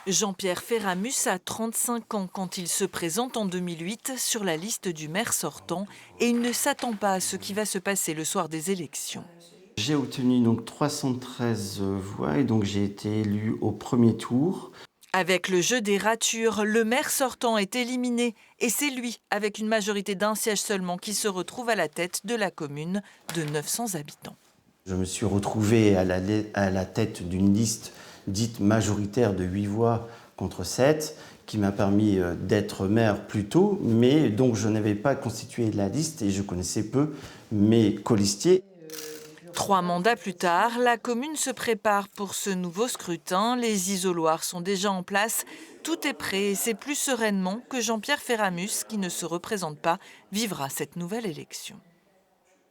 Jean-Pierre Ferramus a 35 ans quand il se présente en 2008 sur la liste du maire sortant et il ne s'attend pas à ce qui va se passer le soir des élections. J'ai obtenu donc 313 voix et donc j'ai été élu au premier tour. Avec le jeu des ratures, le maire sortant est éliminé et c'est lui, avec une majorité d'un siège seulement, qui se retrouve à la tête de la commune de 900 habitants. Je me suis retrouvé à la tête d'une liste dite majoritaire de 8 voix contre 7, qui m'a permis d'être maire plus tôt, mais donc je n'avais pas constitué la liste et je connaissais peu mes colistiers. 3 mandats plus tard, la commune se prépare pour ce nouveau scrutin. Les isoloirs sont déjà en place. Tout est prêt et c'est plus sereinement que Jean-Pierre Ferramus, qui ne se représente pas, vivra cette nouvelle élection.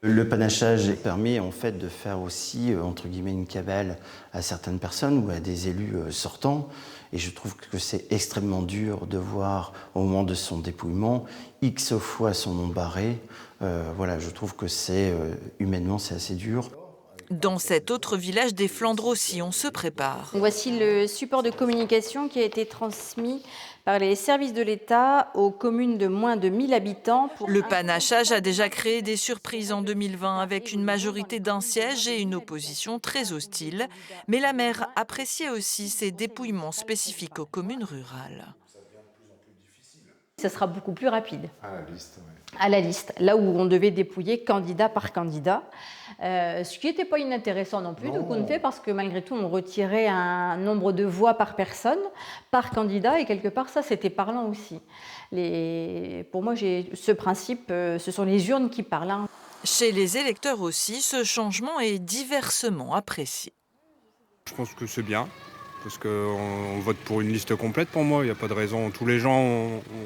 Le panachage permet en fait de faire aussi, entre guillemets, une cabale à certaines personnes ou à des élus sortants. Et je trouve que c'est extrêmement dur de voir au moment de son dépouillement X fois son nom barré. Voilà, je trouve que c'est humainement c'est assez dur. Dans cet autre village des Flandres aussi, on se prépare. Voici le support de communication qui a été transmis par les services de l'État aux communes de moins de 1000 habitants. Le panachage a déjà créé des surprises en 2020 avec une majorité d'un siège et une opposition très hostile. Mais la maire appréciait aussi ces dépouillements spécifiques aux communes rurales. Ça sera beaucoup plus rapide. À la liste, oui. À la liste, là où on devait dépouiller candidat par candidat, ce qui n'était pas inintéressant non plus de compter parce que malgré tout on retirait un nombre de voix par personne, par candidat et quelque part ça c'était parlant aussi. Pour moi j'ai ce principe, ce sont les urnes qui parlent. Hein. Chez les électeurs aussi, ce changement est diversement apprécié. Je pense que c'est bien, parce qu'on vote pour une liste complète pour moi, il n'y a pas de raison. Tous les gens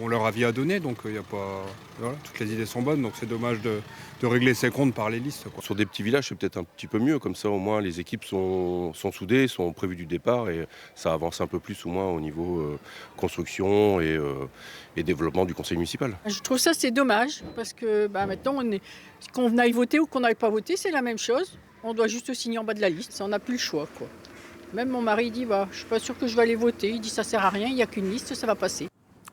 ont leur avis à donner, donc il y a pas, voilà, toutes les idées sont bonnes, donc c'est dommage de régler ses comptes par les listes, quoi. Sur des petits villages, c'est peut-être un petit peu mieux, comme ça au moins les équipes sont soudées, sont prévues du départ et ça avance un peu plus ou moins au niveau construction et développement du conseil municipal. Je trouve ça c'est dommage, parce que maintenant, qu'on aille voter ou qu'on n'aille pas voter, c'est la même chose. On doit juste signer en bas de la liste, ça, on n'a plus le choix, quoi. Même mon mari dit je ne suis pas sûr que je vais aller voter. Il dit ça sert à rien, il n'y a qu'une liste, ça va passer.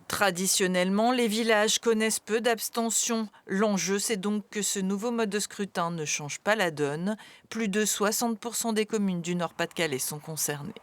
Traditionnellement, les villages connaissent peu d'abstention. L'enjeu, c'est donc que ce nouveau mode de scrutin ne change pas la donne. Plus de 60% des communes du Nord-Pas-de-Calais sont concernées.